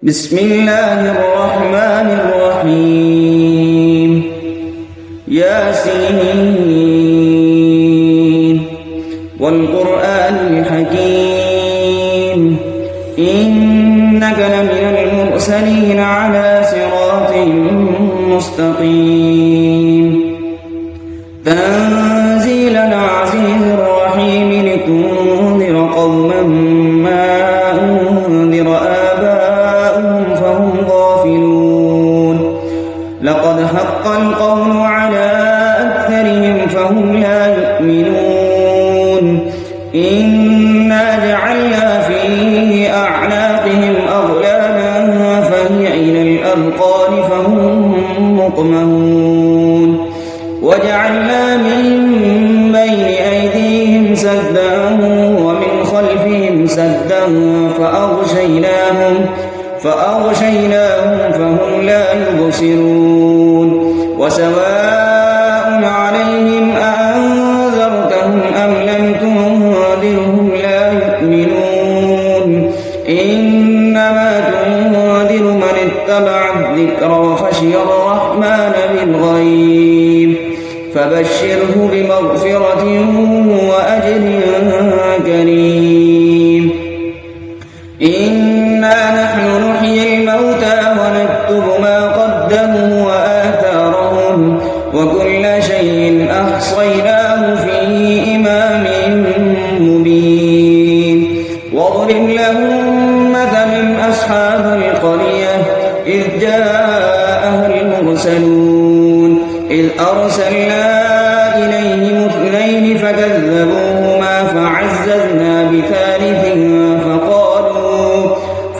بسم الله الرحمن الرحيم ياسين والقرآن الحكيم إنك لمن المرسلين على صراط مستقيم تنزيل العزيز الرحيم لتنذر قوما ما أنذر آباؤهم فهم غافلون لقد حق القول على أكثرهم فهم لا يؤمنون إنا جعلنا في أعناقهم أغلالا فهي إلى الأذقان فهم مقمحون وجعلنا من بين أيديهم سدا ومن خلفهم سدا فأغشيناهم فهم لا يبصرون وسواء عليهم أأنذرتهم أم لم تنذرهم لا يؤمنون إنما تنذر من اتبع الذكر وخشي الرحمن بالغيب فبشره بمغفرة وأجر كريم إنا نحن نحيي الموتى ونكتب ما قدموا وآثارهم وكل شيء أحصيناه في إمام مبين واضرب لهم مثلا أصحاب القرية إذ جاءها المرسلون إذ أرسلنا إليهم اثنين فكذبوهما فعززنا بثالث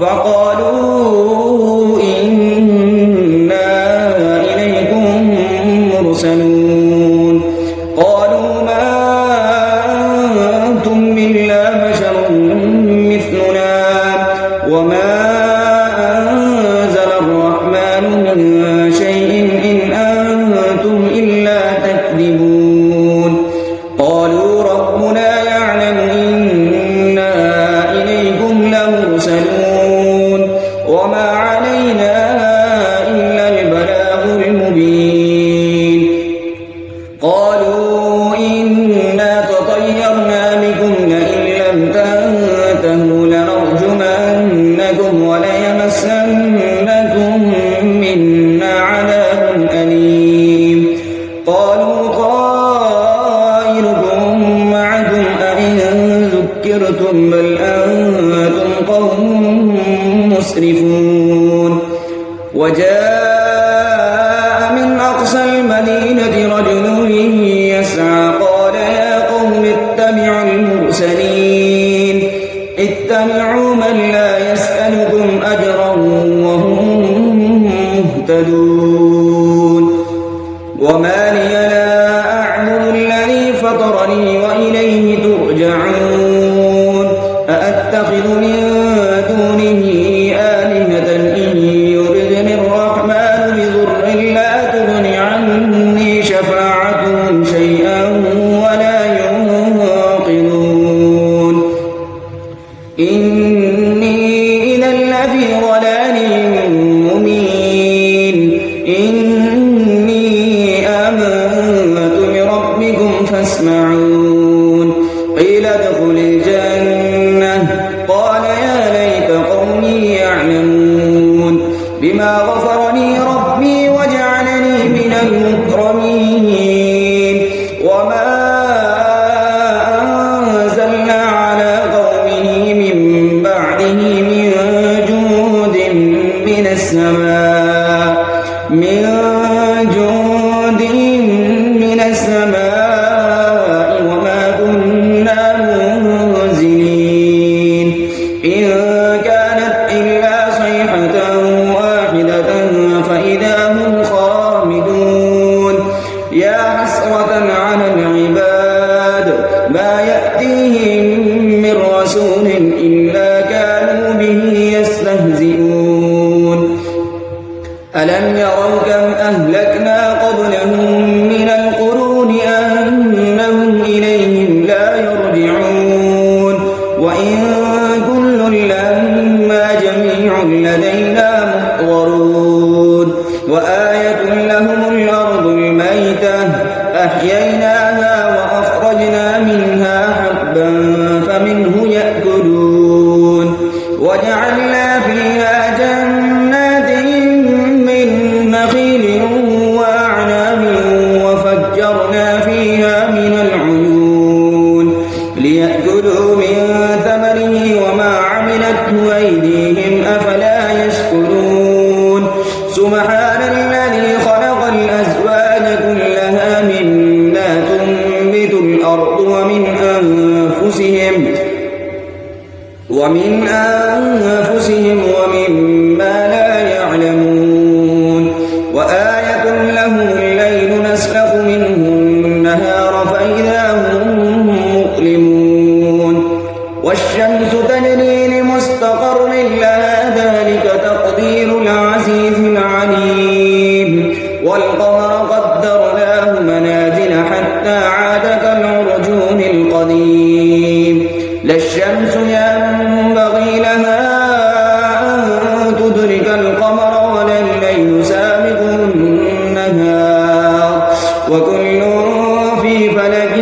فقالوا إنا إليكم مرسلون قالوا ما أنتم إلا بشر مثلنا وما أنزل الرحمن من شيء إن أنتم إلا تكذبون قالوا ربنا يعلم إنا إليكم لمرسلون وما علينا إلا البلاغ المبين قالوا إنا تطيرنا بكم لئن لم تنتهوا لنرجمنكم وليمسنكم منا عذاب أليم قالوا طائركم معكم أئن ذكرتم بل أنتم قوم مسرفون وجاء من أقصى المدينة رجل يسعى قال يا قوم اتبعوا المرسلين اتبعوا من لا يسألكم أجرا وهم مهتدون وما لي لا أعبد الذي فطرني وإليه ترجعون أأتخذ من دونه آلهة إن يردني الرحمن بضر لا تغن عني شفاعتهم شيئا ولا ينقذون إني إذا لفي ضلال مبين إني آمنت بربكم فاسمعون قيل ادخل الجنة قال يا ليت قومي يعلمون بما غفرني ربي وجعلني من المكرمين وما أنزلنا على قومه من بعده من جند من السماء وما كنا منزلين إن كانت إلا صيحة واحدة فإذا هم خامدون يا حسرة على العباد ما يأتيهم من رسول إلا كانوا به يستهزئون ألم يروا كم أهلكنا قبلهم من القرون أنهم إليهم لا يرجعون وإن كل لما جميع لدينا لدينا محضرون وآية لهم الأرض الميتة أحييناها وأخرجنا منها حبا فمنه يأكلون وجعلنا فيها جنات من نخيل وأعناب وفجرنا فيها من العيون ليأكلوا من ثمره وما عملته أيديهم أفلا يشكرون سبحان الذي خلق الأزواج كلها مما تنبت الأرض ومن أنفسهم ومما لا يعلمون وآية لهم الليل نسلخ منه النهار فإذا هم مظلمون والشمس تجري لمستقر لها ذلك تقدير العزيز العليم والقمر قدرناه منازل حتى عاد كالعرجون القديم لا الشمس ينبغي لها أن تدرك القمر ولا الليل سابق النهار وكل في فلك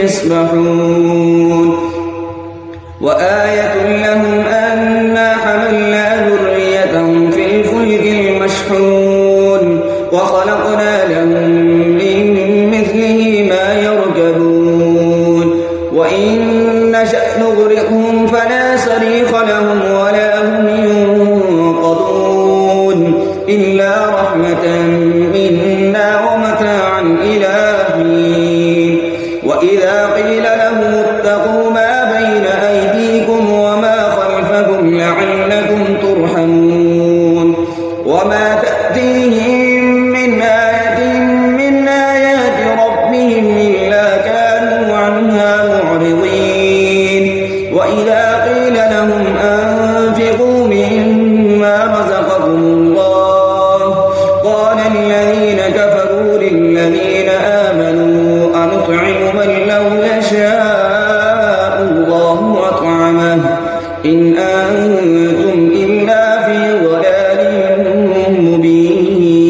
يسبحون وآية لهم أنا حملنا ذريتهم في الفلك المشحون وخلقنا لهم من مثله ما يركبون وإن نشأ نغرقهم فلا صريخ لهم ولا هم ينقذون إلا رحمة منا ومتاعا إلى حين وإذا قيل لهم اتقوا ما بين أيديكم وما خلفكم لعلكم ترحمون وما تأتيهم من آية من آيات ربهم إلا كانوا عنها معرضين وإذا قيل لهم أنفقوا مما رزقكم الله قال الذين كفروا للذين آمنوا أنطعم من لو يشاء الله أطعمه إن أنتم إلا في ضلال مبين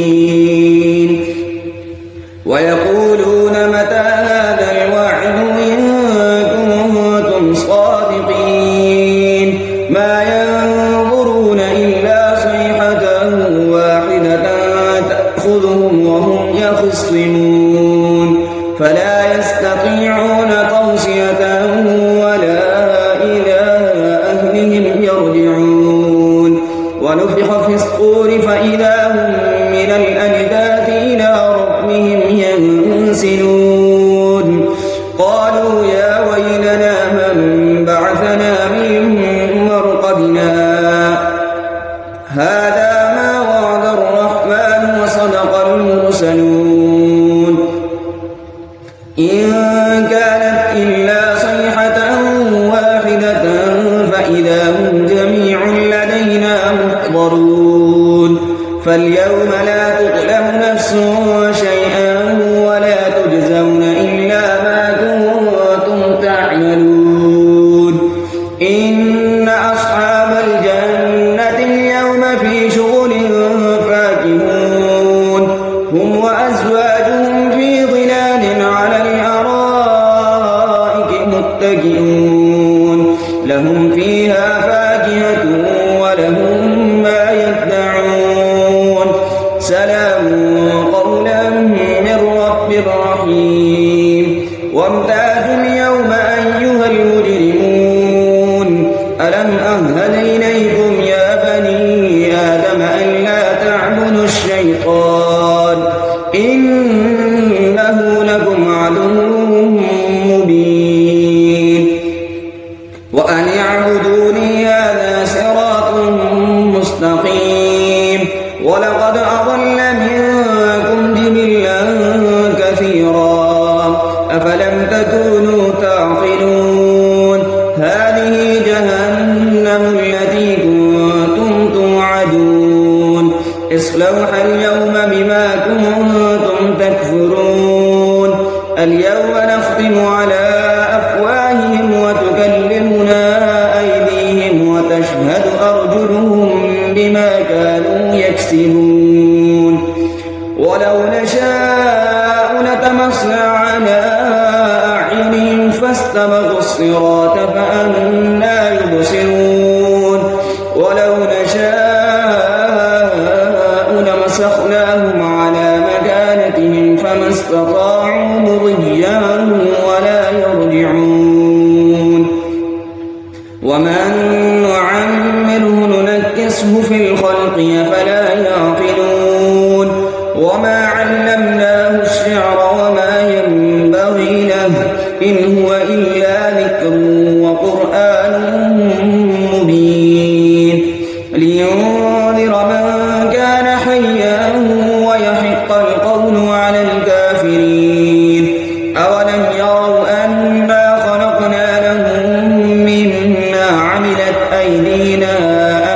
ويقولون متى هذا الوعد إن كنتم صادقين ما ينظرون إلا صيحة واحدة تأخذهم وهم يخصمون فلا يستطيعون توصية ولا إلى أهلهم يرجعون ونفخ في الصور فإذا هم من الأجداث إلى ربهم ينسلون قالوا يا ويلنا من بعثنا من مرقدنا هذا ما وعد الرحمن وصدق المرسلون إن كانت إلا صيحة واحدة فإذا هم جميع لدينا محضرون فاليوم لا تظلم نفس شيئا ولا تجزون إلا ما كنتم تعملون إن أصحاب الجنة اليوم في شغل فاكهون هم وأزواجهم في ظلال على الأرائك متكئون لهم فيها فاكهة ولهم ما يدعون سلام قولا من رب رحيم وامتازوا اليوم أيها المجرمون ألم أهل إليكم يا بني آدم ألا تعبدوا الشيطان إنه لكم عدو مبين وأن اعبدوني هذا صراط مستقيم ولقد أضل منكم جبلا كثيرا أفلم تكونوا تعقلون هذه جهنم التي كنتم توعدون اصلوها اليوم بما كنتم تكفرون اليوم نختم على أفواههم وتكلمنا أيديهم وتشهد أرجلهم بما كانوا يكسبون ولو نشاء لطمسنا على أعينهم فاستبقوا الصراط فأنى يبصرون ولو نشاء لمسخناهم على مكانتهم فما استطاعوا مضيا ولا يرجعون ومن نعمره ننكسه في الخلق أفلا يعقلون وما علمناه الشعر وما ينبغي له إن هو إلا ذكر وقرآن مبين لينذر من كان حيا ويحق القول على الكافرين أولم يروا أنا خلقنا لهم مما عملت أيدينا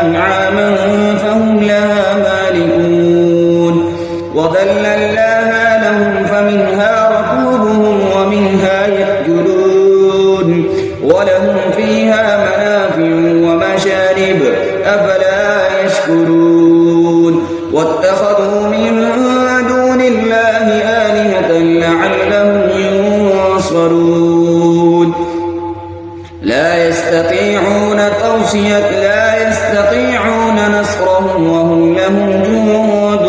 أنعاما فهم لها مالكون وذللناها لهم فمنها ركوبهم ومنها يأكلون ولهم فيها منافع ومشارب أفلا يشكرون واتخذوا من دون الله آلهة لعلهم ينصرون لا يستطيعون نصرهم وهم لهم جند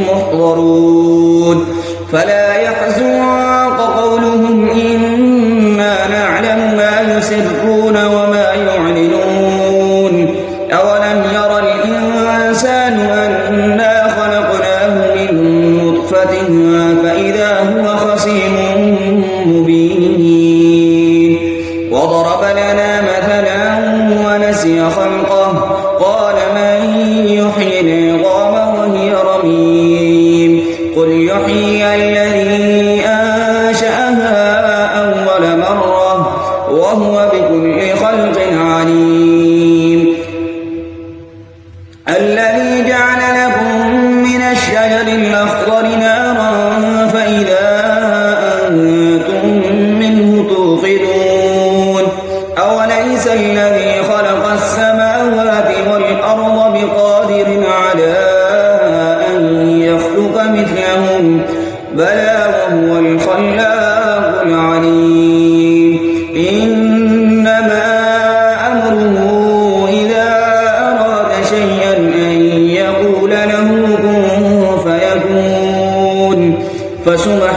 محضرون فلا يحزنك قولهم إنا نعلم ما يسرون وما يعلنون أولم ير الإنسان أنا خلقناه من نطفة فإذا هو خصيم مبين وضرب لنا مثلا ونسي خلقه قال من يحيي العظام وهي رميم قل يحيي الذي أنشأها أول مرة وهو بكل خلق عليم الذي جعل لكم من الشجر الأخضر نارا فإذا أنتم منه توقدون أوليس الذي خلق السماوات والأرض بقادر على أن يخلق مثلهم بلى وهو الخلاق العليم إنما أمره إذا أراد شيئا أن يقول له كن فيكون فسبحان